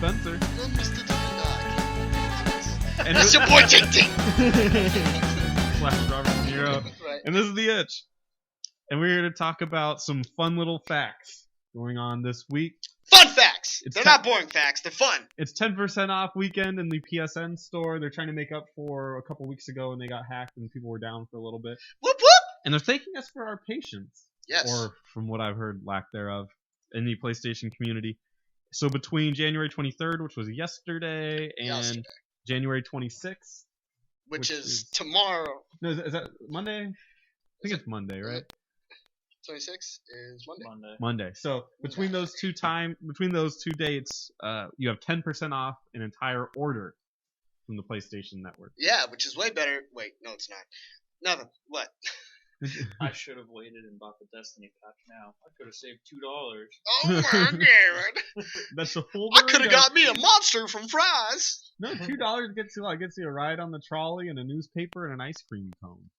Spencer. I'm Mr. And It's your boy Ting Ting. Slash Robert De Niro. Right. And this is The Itch. And we're here to talk about some fun little facts going on this week. Fun facts. It's They're te- not boring facts. They're fun. It's 10% off weekend in the PSN store. They're trying to make up for a couple weeks ago when they got hacked and people were down for a little bit. Whoop whoop. And they're thanking us for our patience. Yes. Or from what I've heard, lack thereof, in the PlayStation community. So between January 23rd, which was yesterday, and January 26th, which is tomorrow. No, is that Monday? I think it's Monday, right? 26 is Monday. Monday. So between those two dates, you have 10% off an entire order from the PlayStation Network. Yeah, which is way better. Wait, no, it's not. Nothing. What? I should have waited and bought the Destiny pack now. I could have saved $2. Oh my god! That's a full. I could have got me a monster from Fry's. No, $2 gets you a ride on the trolley and a newspaper and an ice cream cone.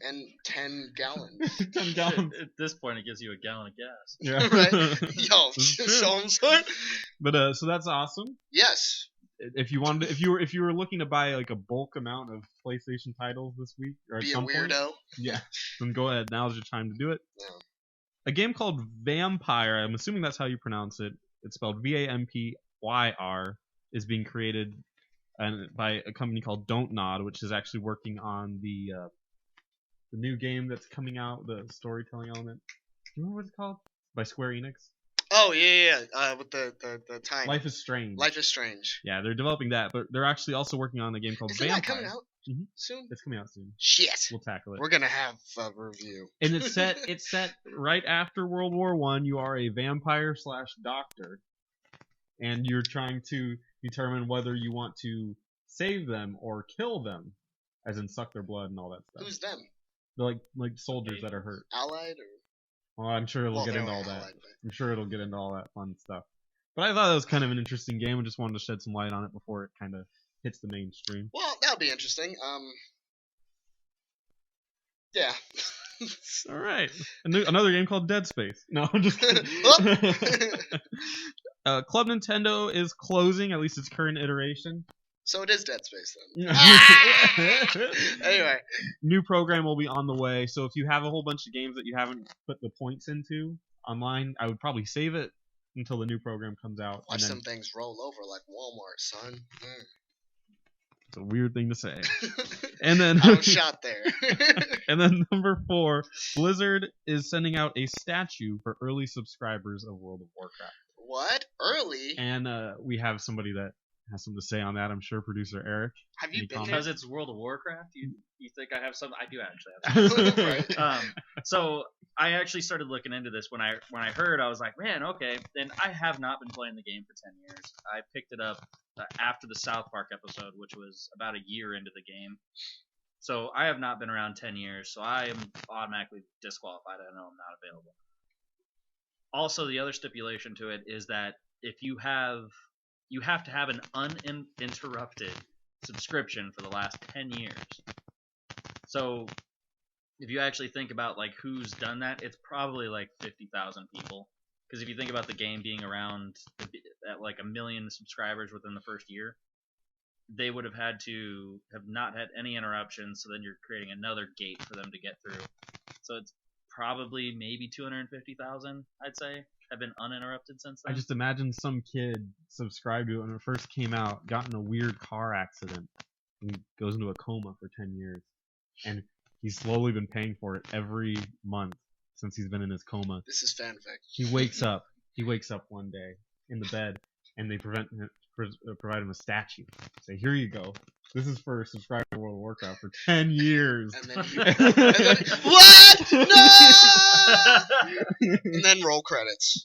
And 10 gallons. 10 gallons. At this point, it gives you a gallon of gas. Yeah. Right? Yo, show them, son. But so that's awesome. Yes. If you wanted, if you were looking to buy like a bulk amount of PlayStation titles this week or at Be a some point, weirdo. yeah, then go ahead. Now's your time to do it. Yeah. A game called Vampire, I'm assuming that's how you pronounce it. It's spelled Vampyr, is being created by a company called Don't Nod, which is actually working on the new game that's coming out, the storytelling element. Do you remember what it's called? By Square Enix. Oh yeah. With the time. Life is Strange. Life is Strange. Yeah, they're developing that, but they're actually also working on a game called Isn't Vampire. that coming out soon? It's coming out soon. Shit. We'll tackle it. We're gonna have a review. And it's set right after World War I. You are a vampire / doctor, and you're trying to determine whether you want to save them or kill them, as in suck their blood and all that stuff. Who's them? They're like soldiers that are hurt. Allied or? Well, I'm sure it'll get they into all were that. Allied, but- I'm sure it'll get into all that fun stuff. But I thought that was kind of an interesting game, and just wanted to shed some light on it before it kind of hits the mainstream. Well, that'll be interesting. Yeah. All right, another game called Dead Space. No, I'm just kidding. Club Nintendo is closing, at least its current iteration. So it is Dead Space then. Yeah. Anyway. New program will be on the way, so if you have a whole bunch of games that you haven't put the points into online, I would probably save it until the new program comes out. Watch and then, some things roll over like Walmart, son. it's a weird thing to say. And then I was shot there. and then number 4, Blizzard is sending out a statue for early subscribers of World of Warcraft. What? Early? And we have somebody that has something to say on that. I'm sure producer Eric. Have you Any been comments? Because it's World of Warcraft, you think I have some? I do actually have some. Right. So I actually started looking into this when I heard. I was like, man, okay. And I have not been playing the game for 10 years. I picked it up after the South Park episode, which was about a year into the game. So I have not been around 10 years. So I am automatically disqualified. I know I'm not available. Also, the other stipulation to it is that if you have to have an uninterrupted subscription for the last 10 years. So if you actually think about like who's done that, it's probably like 50,000 people. Because if you think about the game being around at like 1 million subscribers within the first year, they would have had to have not had any interruptions. So then you're creating another gate for them to get through. So it's probably maybe 250,000, I'd say, have been uninterrupted since then. I just imagine some kid subscribed to it when it first came out, got in a weird car accident, and goes into a coma for 10 years. And he's slowly been paying for it every month since he's been in his coma. This is fanfic. He wakes up one day in the bed, and they provide him a statue. Say, here you go. This is for subscribing to World of Warcraft for 10 years. And then, what? No! And then roll credits.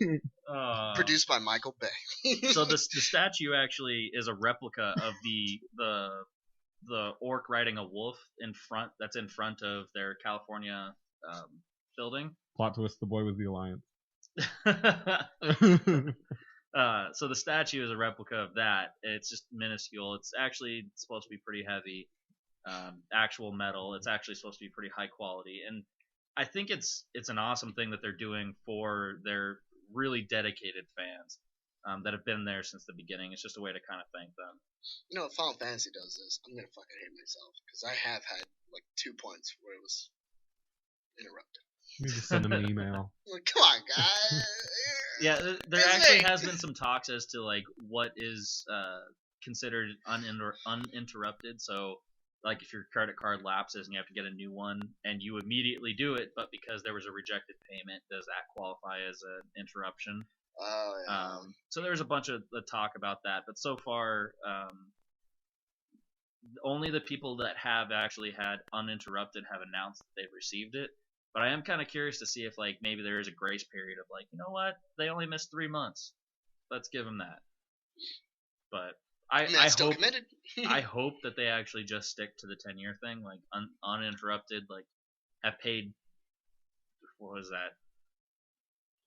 Produced by Michael Bay. So the statue actually is a replica of the orc riding a wolf that's in front of their California building. Plot twist: the boy was the Alliance. So the statue is a replica of that. It's just minuscule. It's actually supposed to be pretty heavy, actual metal. It's actually supposed to be pretty high quality, and I think it's an awesome thing that they're doing for their really dedicated fans. that have been there since the beginning. It's just a way to kind of thank them. You know, if Final Fantasy does this, I'm gonna fucking hate myself because I have had like 2 points where it was interrupted. You need to send them an email. Like, come on, guys. Yeah, there It's actually me. has been some talks as to like what is considered uninterrupted. So, like if your credit card lapses and you have to get a new one, and you immediately do it, but because there was a rejected payment, does that qualify as an interruption? Oh yeah. So there's a bunch of talk about that, but so far, only the people that have actually had uninterrupted have announced that they've received it. But I am kind of curious to see if like maybe there is a grace period of like, you know what, they only missed 3 months, let's give them that. But I That's still hope committed. I hope that they actually just stick to the 10-year thing, like uninterrupted, like have paid. What was that?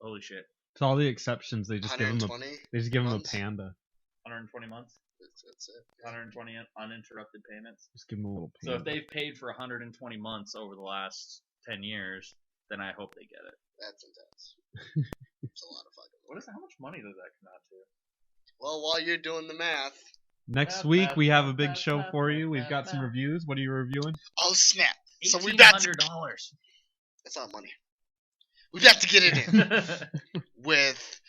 Holy shit! To all the exceptions, they just give them 120. they just give them a months? panda. 120 months, That's it. 120 uninterrupted payments. Just give them a little So panda. if they've paid for 120 months over the last 10 years, then I hope they get it. That's intense. It's a lot of fucking. What is how much money does that come out to? Well, while you're doing the math, Next week we have a big show for you. We've got some reviews. What are you reviewing? oh snap! So we got to. $1,800. That's not money. We got to get it in with.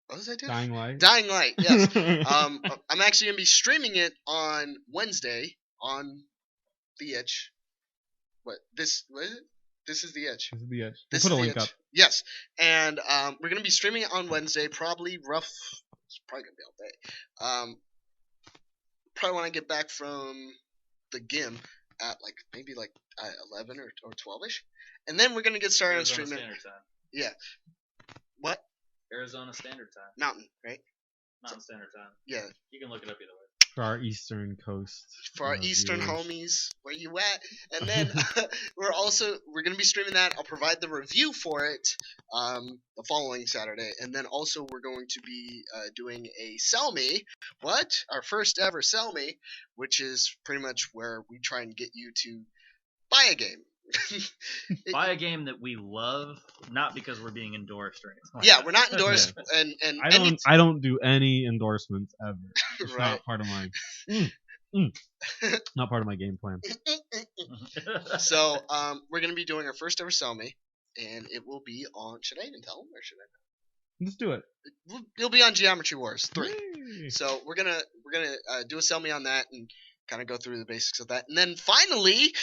What was I doing? Dying Light. Dying Light. Yes. I'm actually gonna be streaming it on Wednesday on the Itch. What is it? This is the Itch. This is the edge. We'll This put a is the link Itch. up. Yes, and we're gonna be streaming it on Wednesday. Probably rough. It's probably gonna be all day. Probably when I get back from the gym at like maybe like 11 or 12ish, and then we're gonna get started on Arizona streaming. Standard Time. Yeah. What? Arizona Standard Time. Mountain, right? Mountain Standard Time. Yeah. You can look it up either way. For our Eastern Coast. For our Eastern viewers. homies, where you at? And then we're gonna be streaming that. I'll provide the review for it the following Saturday, and then also we're going to be doing a Sell Me, our first ever Sell Me, which is pretty much where we try and get you to buy a game. Buy a game that we love, not because we're being endorsed or anything. Like Yeah, that. we're not endorsed, and I don't do any endorsements ever. It's right. not part of my not part of my game plan. So we're gonna be doing our first ever Sell Me, and it will be on. Should I even tell them, or should I? Let's do it. It'll be on Geometry Wars 3. Yay. So we're gonna do a Sell Me on that and kind of go through the basics of that, and then finally,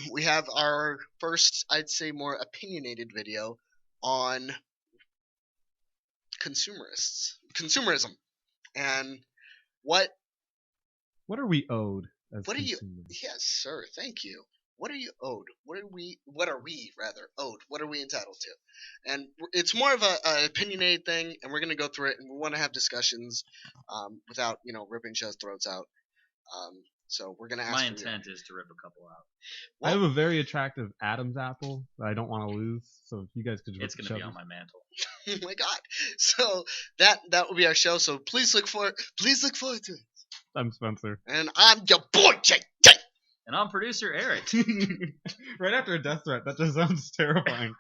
we have our first, I'd say, more opinionated video on consumerism, and what What are we owed as What are you- consumers? Yes, sir. Thank you. What are you owed? What are we rather owed? What are we entitled to? And it's more of a opinionated thing, and we're gonna go through it, and we want to have discussions without ripping each other's throats out. So we're gonna ask. My for your- intent is to rip a couple out. I have a very attractive Adam's apple that I don't want to lose. So if you guys could just It's going to be on my mantle. Oh my god! So that will be our show. So please look forward to it. I'm Spencer. And I'm your boy Jake. And I'm producer Eric. Right after a death threat, that just sounds terrifying.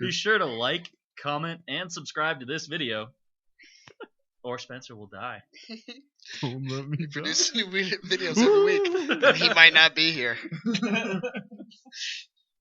Be sure to like, comment, and subscribe to this video, or Spencer will die. Don't let me die. Produce new videos every week, and he might not be here.